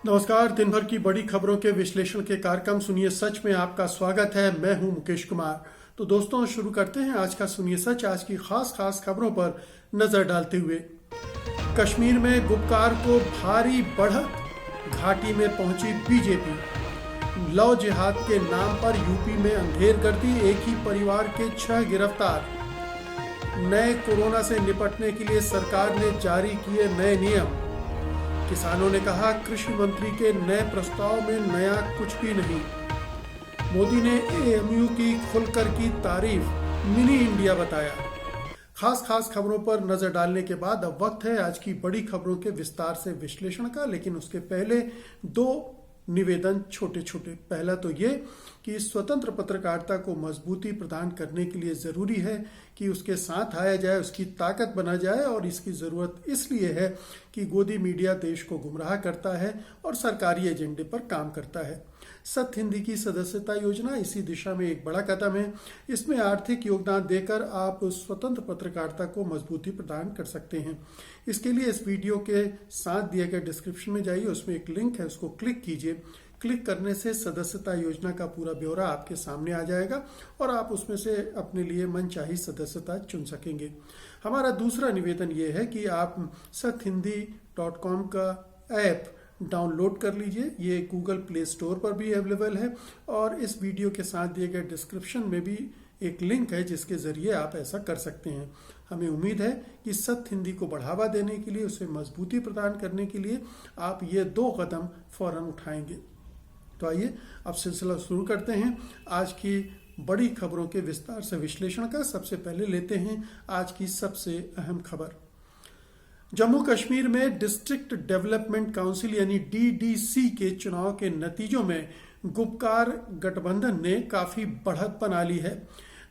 नमस्कार। दिन भर की बड़ी खबरों के विश्लेषण के कार्यक्रम सुनिए सच में आपका स्वागत है। मैं हूं मुकेश कुमार। तो दोस्तों, शुरू करते हैं आज का सुनिए सच। आज की खास खबरों पर नजर डालते हुए, कश्मीर में गुपकार को भारी बढ़त, घाटी में पहुंची बीजेपी। लव जिहाद के नाम पर यूपी में अंधेरगर्दी, एक ही परिवार के 6 गिरफ्तार। नए कोरोना से निपटने के लिए सरकार ने जारी किए नए नियम। किसानों ने कहा, कृषि मंत्री के नए प्रस्ताव में नया कुछ भी नहीं। मोदी ने एएमयू की खुलकर की तारीफ, मिनी इंडिया बताया। खास खबरों पर नजर डालने के बाद अब वक्त है आज की बड़ी खबरों के विस्तार से विश्लेषण का। लेकिन उसके पहले दो निवेदन छोटे छोटे। पहला तो ये कि स्वतंत्र पत्रकारिता को मजबूती प्रदान करने के लिए जरूरी है कि उसके साथ आया जाए, उसकी ताकत बना जाए। और इसकी जरूरत इसलिए है कि गोदी मीडिया देश को गुमराह करता है और सरकारी एजेंडे पर काम करता है। सत्य हिंदी की सदस्यता योजना इसी दिशा में एक बड़ा कदम है। इसमें आर्थिक योगदान देकर आप स्वतंत्र पत्रकारिता को मजबूती प्रदान कर सकते हैं। इसके लिए इस वीडियो के साथ दिए गए डिस्क्रिप्शन में जाइए, उसमें एक लिंक है, उसको क्लिक कीजिए। क्लिक करने से सदस्यता योजना का पूरा ब्यौरा आपके सामने आ जाएगा और आप उसमें से अपने लिए मनचाही सदस्यता चुन सकेंगे। हमारा दूसरा निवेदन ये है कि आप sathhindi.com का ऐप डाउनलोड कर लीजिए। ये गूगल प्ले स्टोर पर भी अवेलेबल है और इस वीडियो के साथ दिए गए डिस्क्रिप्शन में भी एक लिंक है जिसके जरिए आप ऐसा कर सकते हैं। हमें उम्मीद है कि सत्य हिंदी को बढ़ावा देने के लिए, उसे मजबूती प्रदान करने के लिए आप ये 2 कदम फौरन उठाएंगे। तो आइए अब सिलसिला शुरू करते हैं आज की बड़ी खबरों के विस्तार से विश्लेषण का। सबसे पहले लेते हैं आज की सबसे अहम खबर। जम्मू कश्मीर में डिस्ट्रिक्ट डेवलपमेंट काउंसिल यानी डीडीसी के चुनाव के नतीजों में गुपकार गठबंधन ने काफी बढ़त बना ली है।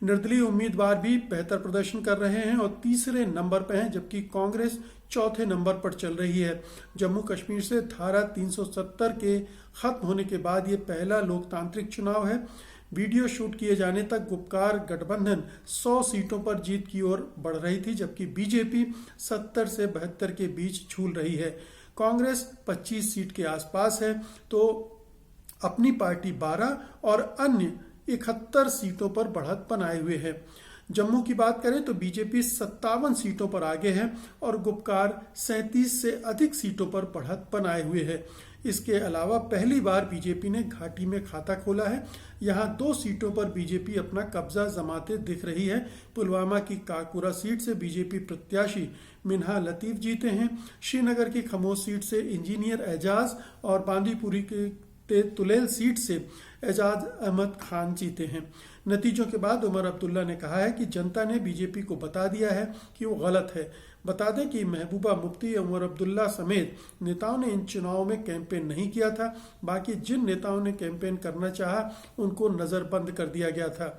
निर्दलीय उम्मीदवार भी बेहतर प्रदर्शन कर रहे हैं और तीसरे नंबर पर हैं, जबकि कांग्रेस चौथे नंबर पर चल रही है। जम्मू कश्मीर से धारा 370 के खत्म होने के बाद ये पहला लोकतांत्रिक चुनाव है। वीडियो शूट किए जाने तक गुपकार गठबंधन 100 सीटों पर जीत की ओर बढ़ रही थी, जबकि बीजेपी 70 से 72 के बीच झूल रही है। कांग्रेस 25 सीट के आसपास है तो अपनी पार्टी 12 और अन्य 71 सीटों पर बढ़त बनाए हुए है। जम्मू की बात करें तो बीजेपी 57 सीटों पर आगे है और गुपकार 37 से अधिक सीटों पर बढ़त बनाए हुए है। इसके अलावा पहली बार बीजेपी ने घाटी में खाता खोला है। यहां 2 सीटों पर बीजेपी अपना कब्जा जमाते दिख रही है। पुलवामा की काकपुरा सीट से बीजेपी प्रत्याशी मिन्हा लतीफ जीते हैं। श्रीनगर की खमोश सीट से इंजीनियर एजाज और बांदीपुरी के तुलेल सीट से एजाज अहमद खान जीते हैं। नतीजों के बाद उमर अब्दुल्ला ने कहा है कि जनता ने बीजेपी को बता दिया है कि वो गलत है। बता दें कि महबूबा मुफ्ती, उमर अब्दुल्ला समेत नेताओं ने इन चुनावों में कैंपेन नहीं किया था। बाकी जिन नेताओं ने कैंपेन करना चाहा उनको नजरबंद कर दिया गया था।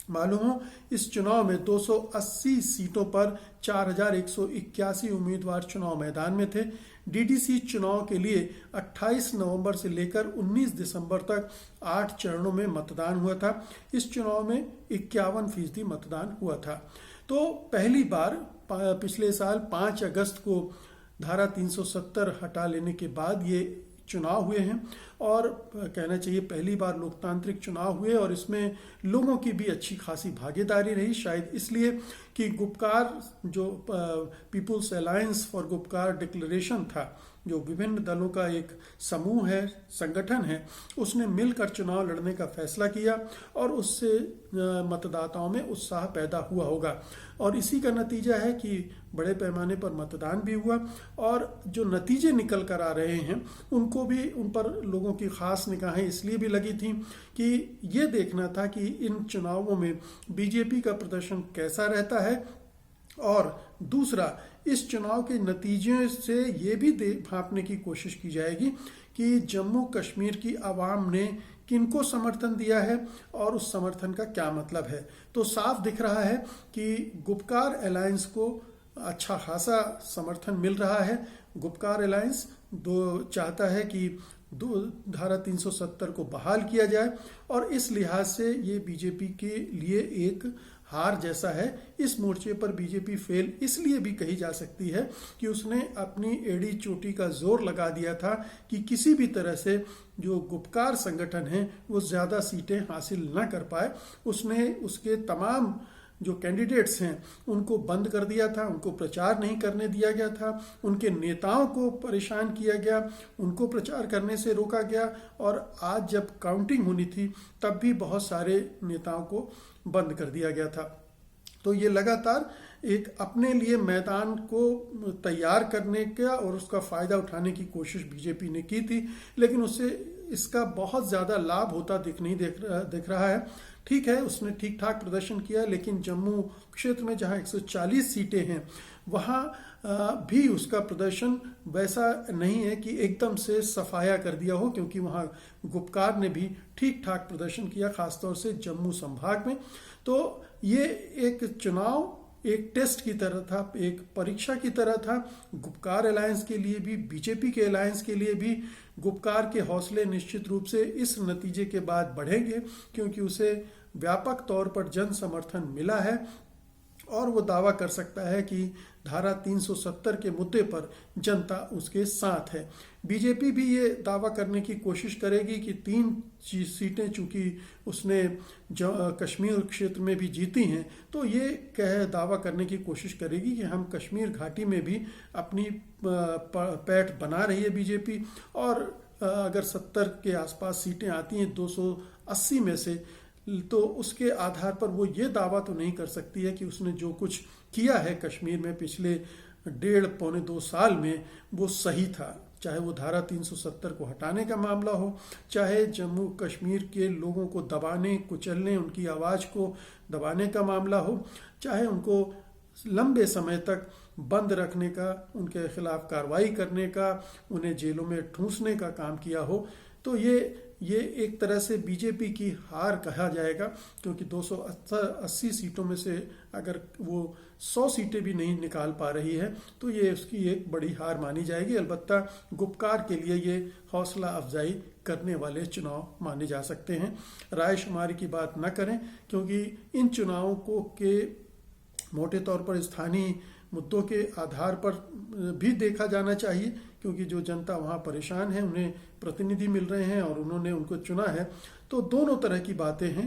मालूम हो, इस चुनाव में 280 सीटों पर 4181 उम्मीदवार चुनाव मैदान में थे। डीडीसी चुनाव के लिए 28 नवंबर से लेकर 19 दिसंबर तक 8 चरणों में मतदान हुआ था। इस चुनाव में 51% मतदान हुआ था। तो पहली बार पिछले साल 5 अगस्त को धारा 370 हटा लेने के बाद ये चुनाव हुए हैं और कहना चाहिए पहली बार लोकतांत्रिक चुनाव हुए और इसमें लोगों की भी अच्छी खासी भागीदारी रही। शायद इसलिए कि गुपकार जो People's Alliance for Gupkar Declaration था, जो विभिन्न दलों का एक समूह है, संगठन है, उसने मिलकर चुनाव लड़ने का फैसला किया और उससे मतदाताओं में उत्साह पैदा हुआ होगा। और इसी का नतीजा है कि बड़े पैमाने पर मतदान भी हुआ और जो नतीजे निकल कर आ रहे हैं उनको भी, उन पर लोगों की खास निगाहें इसलिए भी लगी थी कि ये देखना था कि इन चुनावों में बीजेपी का प्रदर्शन कैसा रहता है। और दूसरा, इस चुनाव के नतीजे से ये भी भांपने की कोशिश की जाएगी कि जम्मू कश्मीर की आवाम ने किनको समर्थन दिया है और उस समर्थन का क्या मतलब है। तो साफ दिख रहा है कि गुपकार अलायंस को अच्छा खासा समर्थन मिल रहा है। गुपकार अलायंस चाहता है कि धारा 370 को बहाल किया जाए। और इस लिहाज से ये बीजेपी के लिए एक हार जैसा है। इस मोर्चे पर बीजेपी फेल इसलिए भी कही जा सकती है कि उसने अपनी एड़ी चोटी का जोर लगा दिया था कि किसी भी तरह से जो गुपकार संगठन है वो ज्यादा सीटें हासिल न कर पाए। उसने उसके तमाम जो कैंडिडेट्स हैं उनको बंद कर दिया था, उनको प्रचार नहीं करने दिया गया था, उनके नेताओं को परेशान किया गया, उनको प्रचार करने से रोका गया। और आज जब काउंटिंग होनी थी तब भी बहुत सारे नेताओं को बंद कर दिया गया था। तो ये लगातार एक अपने लिए मैदान को तैयार करने का और उसका फायदा उठाने की कोशिश बीजेपी ने की थी, लेकिन उससे इसका बहुत ज्यादा लाभ होता दिख रहा है। ठीक है, उसने ठीक ठाक प्रदर्शन किया, लेकिन जम्मू क्षेत्र में जहां 140 सीटें हैं वहां भी उसका प्रदर्शन वैसा नहीं है कि एकदम से सफाया कर दिया हो, क्योंकि वहां गुपकार ने भी ठीक ठाक प्रदर्शन किया, खासतौर से जम्मू संभाग में। तो ये एक चुनाव एक टेस्ट की तरह था, एक परीक्षा की तरह था। गुपकार अलायंस के लिए भी, बीजेपी के अलायंस के लिए भी गुपकार के हौसले निश्चित रूप से इस नतीजे के बाद बढ़ेंगे, क्योंकि उसे व्यापक तौर पर जन समर्थन मिला है और वो दावा कर सकता है कि धारा 370 के मुद्दे पर जनता उसके साथ है। बीजेपी भी ये दावा करने की कोशिश करेगी कि 3 सीटें चूंकि उसने कश्मीर क्षेत्र में भी जीती हैं, तो ये दावा करने की कोशिश करेगी कि हम कश्मीर घाटी में भी अपनी पैठ बना रही है बीजेपी। और अगर 70 के आसपास सीटें आती हैं 280 में से, तो उसके आधार पर वो ये दावा तो नहीं कर सकती है कि उसने जो कुछ किया है कश्मीर में पिछले 1.5-2 साल में वो सही था। चाहे वो धारा 370 को हटाने का मामला हो, चाहे जम्मू कश्मीर के लोगों को दबाने, कुचलने, उनकी आवाज को दबाने का मामला हो, चाहे उनको लंबे समय तक बंद रखने का, उनके खिलाफ कार्रवाई करने का, उन्हें जेलों में ठूंसने का काम किया हो। तो ये एक तरह से बीजेपी की हार कहा जाएगा, क्योंकि 280 सीटों में से अगर वो 100 सीटें भी नहीं निकाल पा रही है तो ये उसकी एक बड़ी हार मानी जाएगी। अलबत्ता गुपकार के लिए ये हौसला अफजाई करने वाले चुनाव माने जा सकते हैं। रायशुमारी की बात न करें, क्योंकि इन चुनावों को के मोटे तौर पर स्थानीय मुद्दों के आधार पर भी देखा जाना चाहिए, क्योंकि जो जनता वहां परेशान है, उन्हें प्रतिनिधि मिल रहे हैं और उन्होंने उनको चुना है। तो दोनों तरह की बातें हैं।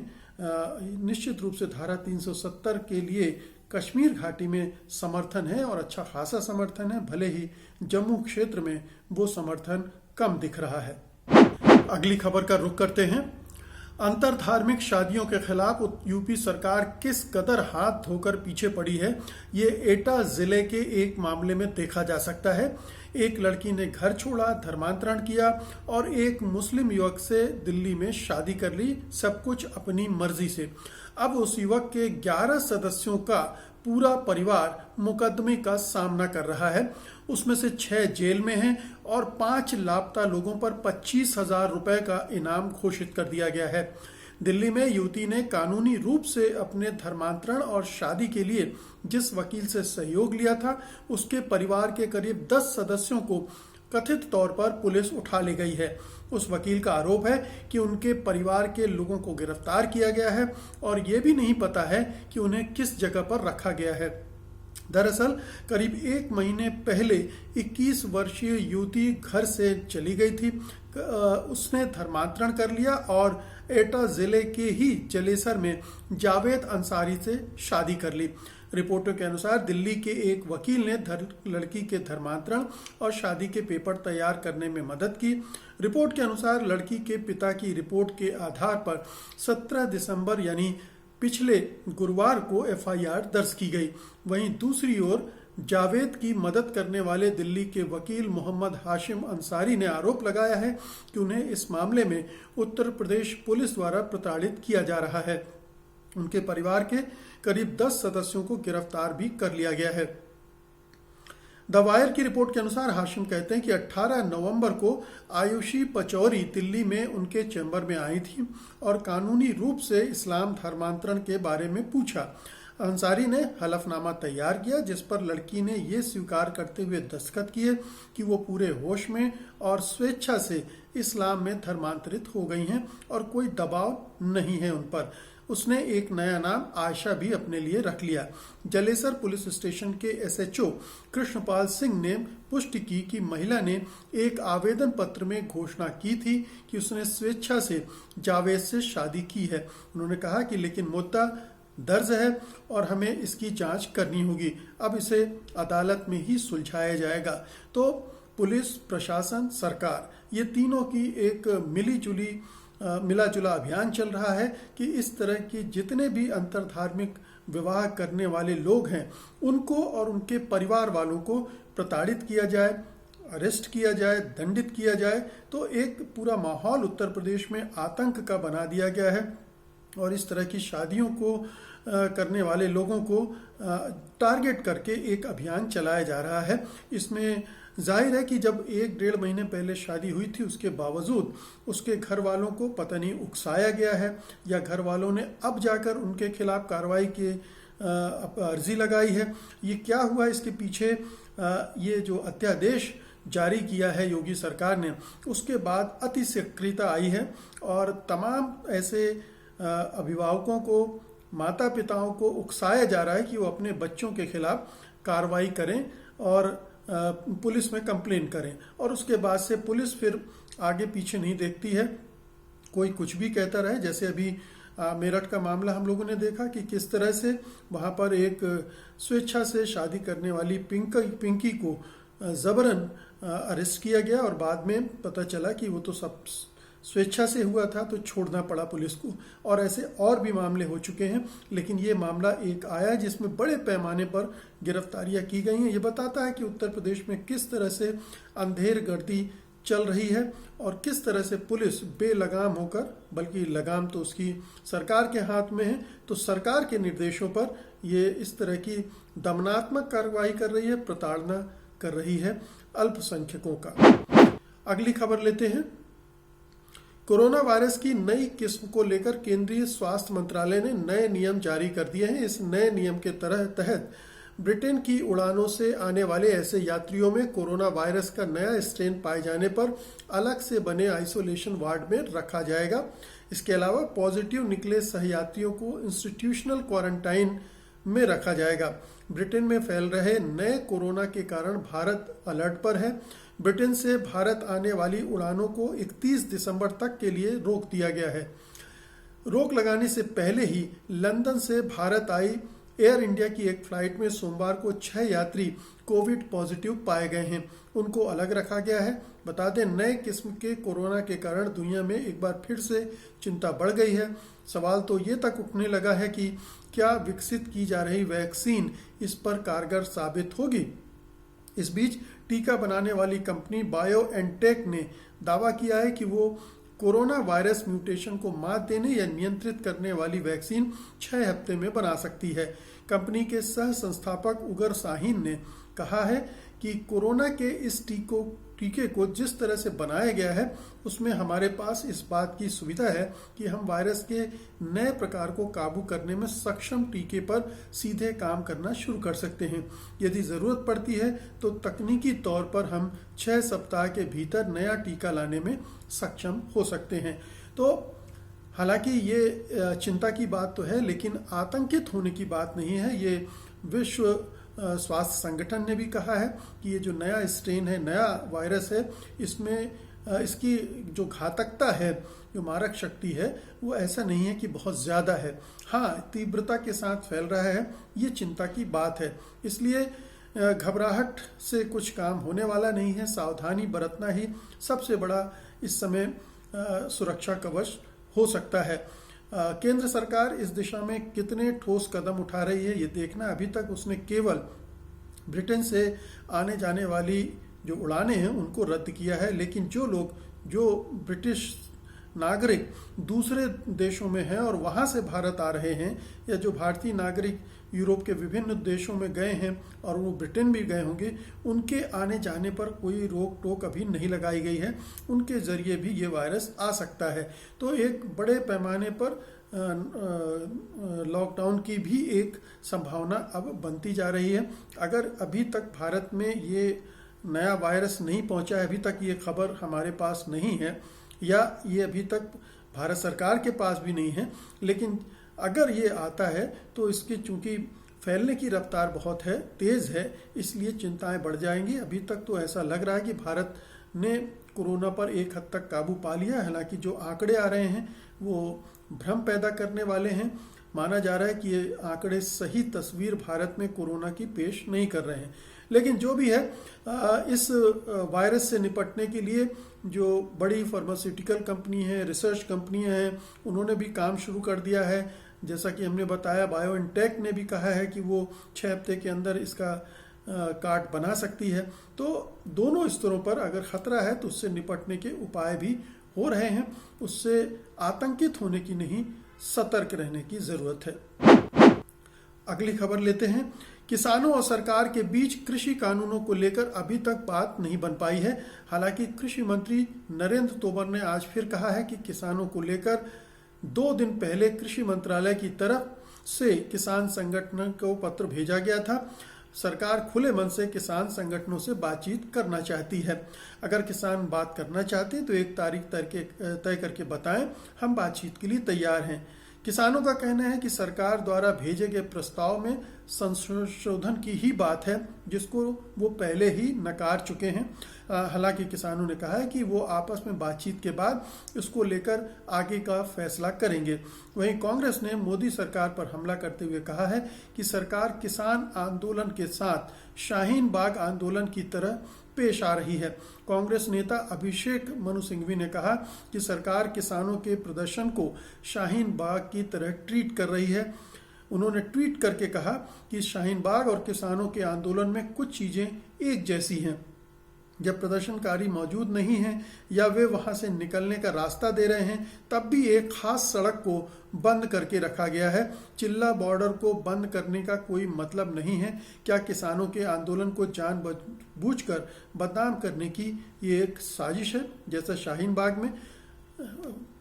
निश्चित रूप से धारा 370 के लिए कश्मीर घाटी में समर्थन है और अच्छा खासा समर्थन है, भले ही जम्मू क्षेत्र में वो समर्थन कम दिख रहा है। अगली खबर का रुख करते हैं। अंतर धार्मिक शादियों के खिलाफ यूपी सरकार किस कदर हाथ धोकर पीछे पड़ी है, ये एटा जिले के एक मामले में देखा जा सकता है। एक लड़की ने घर छोड़ा, धर्मांतरण किया और एक मुस्लिम युवक से दिल्ली में शादी कर ली, सब कुछ अपनी मर्जी से। अब उस युवक के 11 सदस्यों का पूरा परिवार मुकदमे का सामना कर रहा है। उसमें से 6 जेल में हैं और 5 लापता लोगों पर 25,000 रुपए का इनाम घोषित कर दिया गया है। दिल्ली में युवती ने कानूनी रूप से अपने धर्मांतरण और शादी के लिए जिस वकील से सहयोग लिया था, उसके परिवार के करीब 10 सदस्यों को कथित तौर पर पुलिस उठा ले गई है। उस वकील का आरोप है कि उनके परिवार के लोगों को गिरफ्तार किया गया है और ये भी नहीं पता है कि उन्हें किस जगह पर रखा गया है। दरअसल करीब 1 महीने पहले 21 वर्षीय युवती घर से चली गई थी। उसने धर्मांतरण कर लिया और एटा जिले के ही जलेसर में जावेद अंसारी से शादी कर ली। रिपोर्टों के अनुसार दिल्ली के एक वकील ने लड़की के धर्मांतरण और शादी के पेपर तैयार करने में मदद की। रिपोर्ट के अनुसार लड़की के पिता की रिपोर्ट के आधार पर 17 दिसंबर यानी पिछले गुरुवार को एफआईआर दर्ज की गई। वहीं दूसरी ओर जावेद की मदद करने वाले दिल्ली के वकील मोहम्मद हाशिम अंसारी ने आरोप लगाया है कि उन्हें इस मामले में उत्तर प्रदेश पुलिस द्वारा प्रताड़ित किया जा रहा है। उनके परिवार के करीब 10 सदस्यों को गिरफ्तार भी कर लिया गया है। द वायर की रिपोर्ट के अनुसार हाशिम कहते हैं कि 18 नवंबर को आयुषी पचौरी दिल्ली में उनके चैम्बर में आई थी और कानूनी रूप से इस्लाम धर्मांतरण के बारे में पूछा। अंसारी ने हलफनामा तैयार किया जिस पर लड़की ने ये स्वीकार करते हुए दस्तखत किए कि वो पूरे होश में और स्वेच्छा से इस्लाम में धर्मांतरित हो गई हैं और कोई दबाव नहीं है उन पर। उसने एक नया नाम आयशा भी अपने लिए रख लिया। जलेसर पुलिस स्टेशन के एसएचओ कृष्णपाल सिंह ने पुष्टि की कि महिला ने एक आवेदन पत्र में घोषणा की थी कि उसने स्वेच्छा से जावेद से शादी की है। उन्होंने कहा कि लेकिन मुद्दा दर्ज है और हमें इसकी जांच करनी होगी। अब इसे अदालत में ही सुलझाया जाएगा। तो पुलिस, प्रशासन, सरकार, ये तीनों की एक मिला जुला अभियान चल रहा है कि इस तरह की जितने भी अंतरधार्मिक विवाह करने वाले लोग हैं उनको और उनके परिवार वालों को प्रताड़ित किया जाए, अरेस्ट किया जाए, दंडित किया जाए। तो एक पूरा माहौल उत्तर प्रदेश में आतंक का बना दिया गया है और इस तरह की शादियों को करने वाले लोगों को टारगेट करके एक अभियान चलाया जा रहा है। इसमें जाहिर है कि जब 1-1.5 महीने पहले शादी हुई थी उसके बावजूद उसके घर वालों को पता नहीं उकसाया गया है या घर वालों ने अब जाकर उनके खिलाफ कार्रवाई की अर्जी लगाई है। ये क्या हुआ इसके पीछे? ये जो अध्यादेश जारी किया है योगी सरकार ने, उसके बाद अति सक्रियता आई है और तमाम ऐसे अभिभावकों को, माता पिताओं को उकसाया जा रहा है कि वो अपने बच्चों के खिलाफ कार्रवाई करें और पुलिस में कंप्लेन करें। और उसके बाद से पुलिस फिर आगे पीछे नहीं देखती है, कोई कुछ भी कहता रहे। जैसे अभी मेरठ का मामला हम लोगों ने देखा कि किस तरह से वहाँ पर एक स्वेच्छा से शादी करने वाली पिंकी को जबरन अरेस्ट किया गया और बाद में पता चला कि वो तो सब स्वेच्छा से हुआ था, तो छोड़ना पड़ा पुलिस को। और ऐसे और भी मामले हो चुके हैं, लेकिन ये मामला एक आया है जिसमें बड़े पैमाने पर गिरफ्तारियां की गई हैं। ये बताता है कि उत्तर प्रदेश में किस तरह से अंधेरगर्दी चल रही है और किस तरह से पुलिस बेलगाम होकर, बल्कि लगाम तो उसकी सरकार के हाथ में है, तो सरकार के निर्देशों पर ये इस तरह की दमनात्मक कार्रवाई कर रही है, प्रताड़ना कर रही है अल्पसंख्यकों का। अगली खबर लेते हैं। कोरोना वायरस की नई किस्म को लेकर केंद्रीय स्वास्थ्य मंत्रालय ने नए नियम जारी कर दिए हैं। इस नए नियम के तहत ब्रिटेन की उड़ानों से आने वाले ऐसे यात्रियों में कोरोना वायरस का नया स्ट्रेन पाए जाने पर अलग से बने आइसोलेशन वार्ड में रखा जाएगा। इसके अलावा पॉजिटिव निकले सहयात्रियों को इंस्टीट्यूशनल क्वारंटाइन में रखा जाएगा। ब्रिटेन में फैल रहे नए कोरोना के कारण भारत अलर्ट पर है। ब्रिटेन से भारत आने वाली उड़ानों को 31 दिसंबर तक के लिए रोक दिया गया है। रोक लगाने से पहले ही लंदन से भारत आई एयर इंडिया की एक फ्लाइट में सोमवार को 6 यात्री कोविड पॉजिटिव पाए गए हैं, उनको अलग रखा गया है। बता दें, नए किस्म के कोरोना के कारण दुनिया में एक बार फिर से चिंता बढ़ गई है। सवाल तो ये तक उठने लगा है कि क्या विकसित की जा रही वैक्सीन इस पर कारगर साबित होगी। इस बीच टीका बनाने वाली कंपनी बायोएनटेक ने दावा किया है कि वो कोरोना वायरस म्यूटेशन को मात देने या नियंत्रित करने वाली वैक्सीन 6 हफ्ते में बना सकती है। कंपनी के सह संस्थापक उगर साहिन ने कहा है कि कोरोना के इस टीके को जिस तरह से बनाया गया है उसमें हमारे पास इस बात की सुविधा है कि हम वायरस के नए प्रकार को काबू करने में सक्षम टीके पर सीधे काम करना शुरू कर सकते हैं। यदि ज़रूरत पड़ती है तो तकनीकी तौर पर हम 6 सप्ताह के भीतर नया टीका लाने में सक्षम हो सकते हैं। तो हालांकि ये चिंता की बात तो है, लेकिन आतंकित होने की बात नहीं है। ये विश्व स्वास्थ्य संगठन ने भी कहा है कि ये जो नया स्ट्रेन है, नया वायरस है, इसमें इसकी जो घातकता है, जो मारक शक्ति है, वो ऐसा नहीं है कि बहुत ज़्यादा है। हाँ, तीव्रता के साथ फैल रहा है, ये चिंता की बात है। इसलिए घबराहट से कुछ काम होने वाला नहीं है। सावधानी बरतना ही सबसे बड़ा इस समय सुरक्षा कवच हो सकता है। केंद्र सरकार इस दिशा में कितने ठोस कदम उठा रही है ये देखना। अभी तक उसने केवल ब्रिटेन से आने जाने वाली जो उड़ानें हैं उनको रद्द किया है, लेकिन जो ब्रिटिश नागरिक दूसरे देशों में हैं और वहाँ से भारत आ रहे हैं, या जो भारतीय नागरिक यूरोप के विभिन्न देशों में गए हैं और वो ब्रिटेन भी गए होंगे, उनके आने जाने पर कोई रोक टोक अभी नहीं लगाई गई है। उनके जरिए भी ये वायरस आ सकता है। तो एक बड़े पैमाने पर लॉकडाउन की भी एक संभावना अब बनती जा रही है। अगर अभी तक भारत में ये नया वायरस नहीं पहुंचा है, अभी तक ये खबर हमारे पास नहीं है या ये अभी तक भारत सरकार के पास भी नहीं है, लेकिन अगर ये आता है तो इसकी चूंकि फैलने की रफ्तार बहुत है, तेज़ है, इसलिए चिंताएं बढ़ जाएंगी। अभी तक तो ऐसा लग रहा है कि भारत ने कोरोना पर एक हद तक काबू पा लिया है। हालांकि जो आंकड़े आ रहे हैं वो भ्रम पैदा करने वाले हैं। माना जा रहा है कि ये आंकड़े सही तस्वीर भारत में कोरोना की पेश नहीं कर रहे हैं। लेकिन जो भी है, इस वायरस से निपटने के लिए जो बड़ी फार्मास्यूटिकल कंपनी है, रिसर्च कंपनियां हैं, उन्होंने भी काम शुरू कर दिया है। जैसा कि हमने बताया, बायोएनटेक ने भी कहा है कि वो 6 हफ्ते के अंदर इसका कार्ड बना सकती है। तो दोनों स्तरों पर अगर खतरा है तो उससे निपटने के उपाय भी हो रहे हैं। उससे आतंकित होने की नहीं, सतर्क रहने की जरूरत है। अगली खबर लेते हैं। किसानों और सरकार के बीच कृषि कानूनों को लेकर अभी तक बात नहीं बन पाई है। हालांकि कृषि मंत्री नरेंद्र तोमर ने आज फिर कहा है कि किसानों को लेकर 2 दिन पहले कृषि मंत्रालय की तरफ से किसान संगठन को पत्र भेजा गया था। सरकार खुले मन से किसान संगठनों से बातचीत करना चाहती है। अगर किसान बात करना चाहते हैं तो एक तारीख तय करके बताएं, हम बातचीत के लिए तैयार हैं। किसानों का कहना है कि सरकार द्वारा भेजे गए प्रस्ताव में संशोधन की ही बात है, जिसको वो पहले ही नकार चुके हैं। हालांकि किसानों ने कहा है कि वो आपस में बातचीत के बाद इसको लेकर आगे का फैसला करेंगे। वहीं कांग्रेस ने मोदी सरकार पर हमला करते हुए कहा है कि सरकार किसान आंदोलन के साथ शाहीन बाग आंदोलन की तरह पेश आ रही है। कांग्रेस नेता अभिषेक मनु सिंघवी ने कहा कि सरकार किसानों के प्रदर्शन को शाहीन बाग की तरह ट्रीट कर रही है। उन्होंने ट्वीट करके कहा कि शाहीन बाग और किसानों के आंदोलन में कुछ चीजें एक जैसी हैं। जब प्रदर्शनकारी मौजूद नहीं हैं या वे वहां से निकलने का रास्ता दे रहे हैं, तब भी एक खास सड़क को बंद करके रखा गया है। चिल्ला बॉर्डर को बंद करने का कोई मतलब नहीं है। क्या किसानों के आंदोलन को जानबूझकर बदनाम करने की ये एक साजिश है? जैसा शाहीन बाग में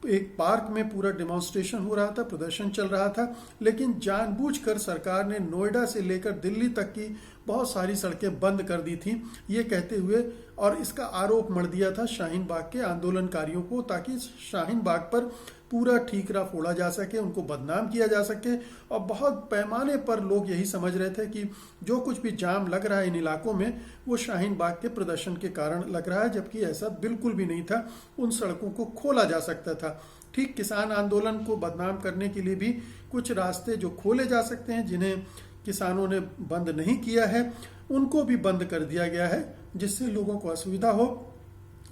एक पार्क में पूरा डेमोन्स्ट्रेशन हो रहा था, प्रदर्शन चल रहा था, लेकिन जानबूझकर सरकार ने नोएडा से लेकर दिल्ली तक की बहुत सारी सड़कें बंद कर दी थी, ये कहते हुए, और इसका आरोप मढ़ दिया था शाहीन बाग के आंदोलनकारियों को, ताकि शाहीन बाग पर पूरा ठीकरा फोड़ा जा सके, उनको बदनाम किया जा सके। और बहुत पैमाने पर लोग यही समझ रहे थे कि जो कुछ भी जाम लग रहा है इन इलाकों में वो शाहीन बाग के प्रदर्शन के कारण लग रहा है, जबकि ऐसा बिल्कुल भी नहीं था। उन सड़कों को खोला जा सकता था। ठीक किसान आंदोलन को बदनाम करने के लिए भी कुछ रास्ते जो खोले जा सकते हैं, जिन्हें किसानों ने बंद नहीं किया है, उनको भी बंद कर दिया गया है, जिससे लोगों को असुविधा हो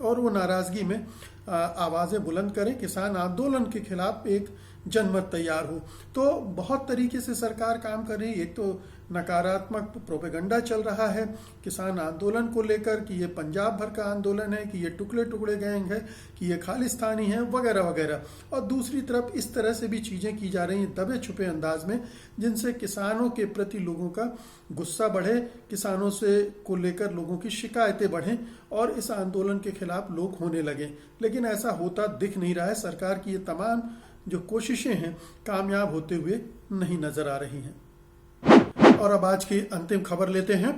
और वो नाराजगी में आवाजें बुलंद करें, किसान आंदोलन के खिलाफ एक जनमत तैयार हो। तो बहुत तरीके से सरकार काम कर रही है। एक तो नकारात्मक प्रोपेगंडा चल रहा है किसान आंदोलन को लेकर कि ये पंजाब भर का आंदोलन है, कि ये टुकड़े टुकड़े गैंग है, कि ये खालिस्तानी है, वगैरह वगैरह। और दूसरी तरफ इस तरह से भी चीजें की जा रही हैं दबे छुपे अंदाज में, जिनसे किसानों के प्रति लोगों का गुस्सा बढ़े, किसानों से को लेकर लोगों की शिकायतें बढ़ें और इस आंदोलन के खिलाफ लोग होने लगे। लेकिन ऐसा होता दिख नहीं रहा है। सरकार की ये तमाम जो कोशिशें हैं कामयाब होते हुए नहीं नजर आ रही हैं। और अब आज की अंतिम खबर लेते हैं।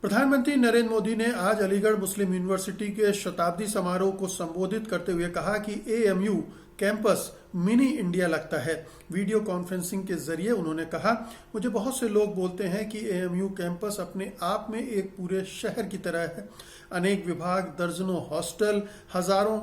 प्रधानमंत्री नरेंद्र मोदी ने आज अलीगढ़ मुस्लिम यूनिवर्सिटी के शताब्दी समारोह को संबोधित करते हुए कहा कि एएमयू कैंपस मिनी इंडिया लगता है। वीडियो कॉन्फ्रेंसिंग के जरिए उन्होंने कहा, मुझे बहुत से लोग बोलते हैं कि एएमयू कैंपस अपने आप में एक पूरे शहर की तरह है। अनेक विभाग, दर्जनों हॉस्टल, हजारों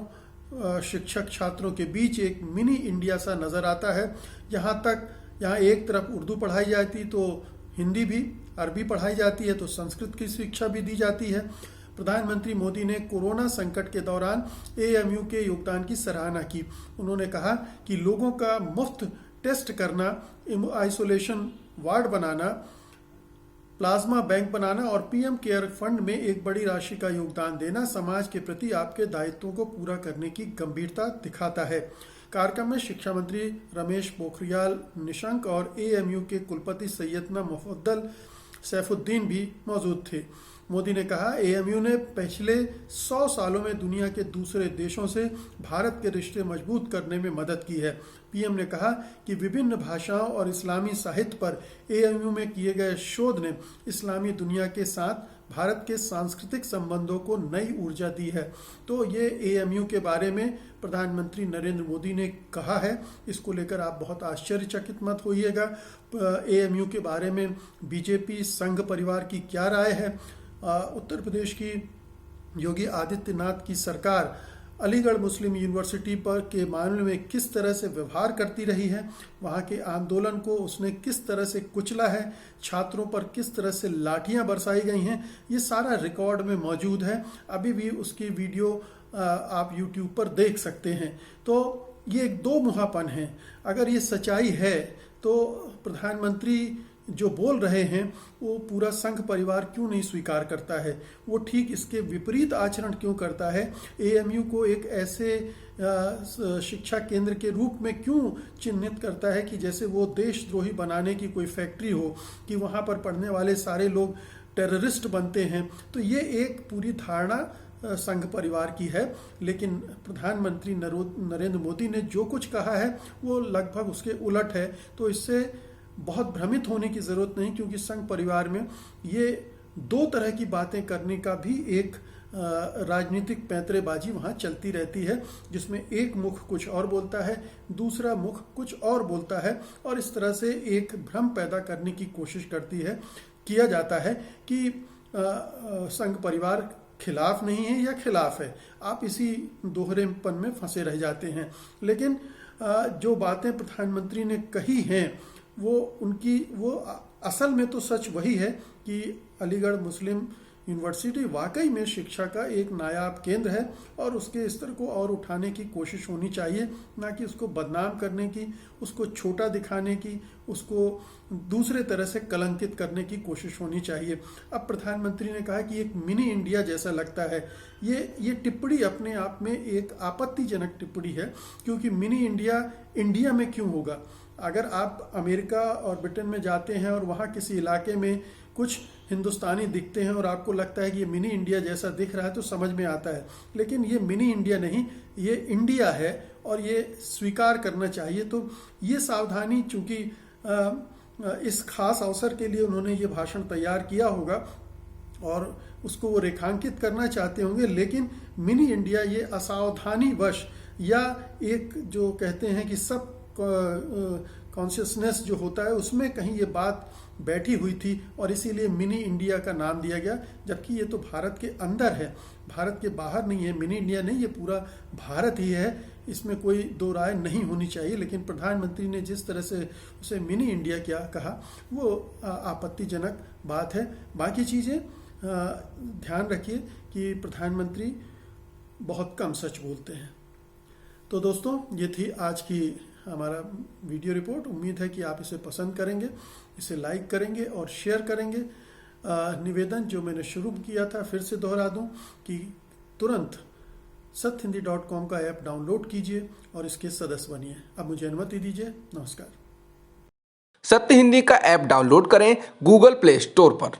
शिक्षक छात्रों के बीच एक मिनी इंडिया सा नजर आता है। यहाँ एक तरफ उर्दू पढ़ाई जाती तो हिंदी भी, अरबी पढ़ाई जाती है तो संस्कृत की शिक्षा भी दी जाती है। प्रधानमंत्री मोदी ने कोरोना संकट के दौरान एएमयू के योगदान की सराहना की। उन्होंने कहा कि लोगों का मुफ्त टेस्ट करना, आइसोलेशन वार्ड बनाना, प्लाज्मा बैंक बनाना और पीएम केयर फंड में एक बड़ी राशि का योगदान देना समाज के प्रति आपके दायित्वों को पूरा करने की गंभीरता दिखाता है। कार्यक्रम में शिक्षा मंत्री रमेश पोखरियाल निशंक और एएमयू के कुलपति सैयदना मुफद्दल सैफुद्दीन भी मौजूद थे। मोदी ने कहा, एएमयू ने पिछले 100 सालों में दुनिया के दूसरे देशों से भारत के रिश्ते मजबूत करने में मदद की है। पीएम ने कहा कि विभिन्न भाषाओं और इस्लामी साहित्य पर एएमयू में किए गए शोध ने इस्लामी दुनिया के साथ भारत के सांस्कृतिक संबंधों को नई ऊर्जा दी है। तो ये एएमयू के बारे में प्रधानमंत्री नरेंद्र मोदी ने कहा है। इसको लेकर आप बहुत आश्चर्यचकित मत होइएगा। एएमयू के बारे में बीजेपी संघ परिवार की क्या राय है? उत्तर प्रदेश की योगी आदित्यनाथ की सरकार अलीगढ़ मुस्लिम यूनिवर्सिटी पर के मामले में किस तरह से व्यवहार करती रही है, वहाँ के आंदोलन को उसने किस तरह से कुचला है, छात्रों पर किस तरह से लाठियां बरसाई गई हैं, ये सारा रिकॉर्ड में मौजूद है। अभी भी उसकी वीडियो आप यूट्यूब पर देख सकते हैं। तो ये एक दो मुहापन है। अगर ये सच्चाई है तो प्रधानमंत्री जो बोल रहे हैं वो पूरा संघ परिवार क्यों नहीं स्वीकार करता है? वो ठीक इसके विपरीत आचरण क्यों करता है? एएमयू को एक ऐसे शिक्षा केंद्र के रूप में क्यों चिन्हित करता है कि जैसे वो देशद्रोही बनाने की कोई फैक्ट्री हो, कि वहाँ पर पढ़ने वाले सारे लोग टेररिस्ट बनते हैं? तो ये एक पूरी धारणा संघ परिवार की है। लेकिन प्रधानमंत्री नरेंद्र मोदी ने जो कुछ कहा है वो लगभग उसके उलट है। तो इससे बहुत भ्रमित होने की जरूरत नहीं, क्योंकि संघ परिवार में ये दो तरह की बातें करने का भी एक राजनीतिक पैंतरेबाजी वहाँ चलती रहती है, जिसमें एक मुख कुछ और बोलता है, दूसरा मुख कुछ और बोलता है, और इस तरह से एक भ्रम पैदा करने की कोशिश किया जाता है कि संघ परिवार खिलाफ नहीं है या खिलाफ है। आप इसी दोहरेपन में फंसे रह जाते हैं। लेकिन जो बातें प्रधानमंत्री ने कही हैं वो असल में तो सच वही है कि अलीगढ़ मुस्लिम यूनिवर्सिटी वाकई में शिक्षा का एक नायाब केंद्र है, और उसके स्तर को और उठाने की कोशिश होनी चाहिए, ना कि उसको बदनाम करने की, उसको छोटा दिखाने की, उसको दूसरे तरह से कलंकित करने की कोशिश होनी चाहिए। अब प्रधानमंत्री ने कहा कि एक मिनी इंडिया जैसा लगता है। ये टिप्पणी अपने आप में एक आपत्तिजनक टिप्पणी है, क्योंकि मिनी इंडिया में क्यों होगा? अगर आप अमेरिका और ब्रिटेन में जाते हैं और वहाँ किसी इलाके में कुछ हिंदुस्तानी दिखते हैं और आपको लगता है कि ये मिनी इंडिया जैसा दिख रहा है, तो समझ में आता है। लेकिन ये मिनी इंडिया नहीं, ये इंडिया है, और ये स्वीकार करना चाहिए। तो ये सावधानी, चूंकि इस खास अवसर के लिए उन्होंने ये भाषण तैयार किया होगा और उसको वो रेखांकित करना चाहते होंगे, लेकिन मिनी इंडिया ये असावधानी वश, या एक जो कहते हैं कि सब कॉन्शियसनेस जो होता है उसमें कहीं ये बात बैठी हुई थी, और इसीलिए मिनी इंडिया का नाम दिया गया। जबकि ये तो भारत के अंदर है, भारत के बाहर नहीं है। मिनी इंडिया नहीं, ये पूरा भारत ही है, इसमें कोई दो राय नहीं होनी चाहिए। लेकिन प्रधानमंत्री ने जिस तरह से उसे मिनी इंडिया क्या कहा वो आपत्तिजनक बात है। बाकी चीज़ें ध्यान रखिए कि प्रधानमंत्री बहुत कम सच बोलते हैं। तो दोस्तों, ये थी आज की हमारा वीडियो रिपोर्ट। उम्मीद है कि आप इसे पसंद करेंगे, इसे लाइक करेंगे और शेयर करेंगे। निवेदन जो मैंने शुरू किया था फिर से दोहरा दूं कि तुरंत satyhindi.com का ऐप डाउनलोड कीजिए और इसके सदस्य बनिए। अब मुझे अनुमति दीजिए। नमस्कार। सत्य हिंदी का ऐप डाउनलोड करें गूगल प्ले स्टोर पर।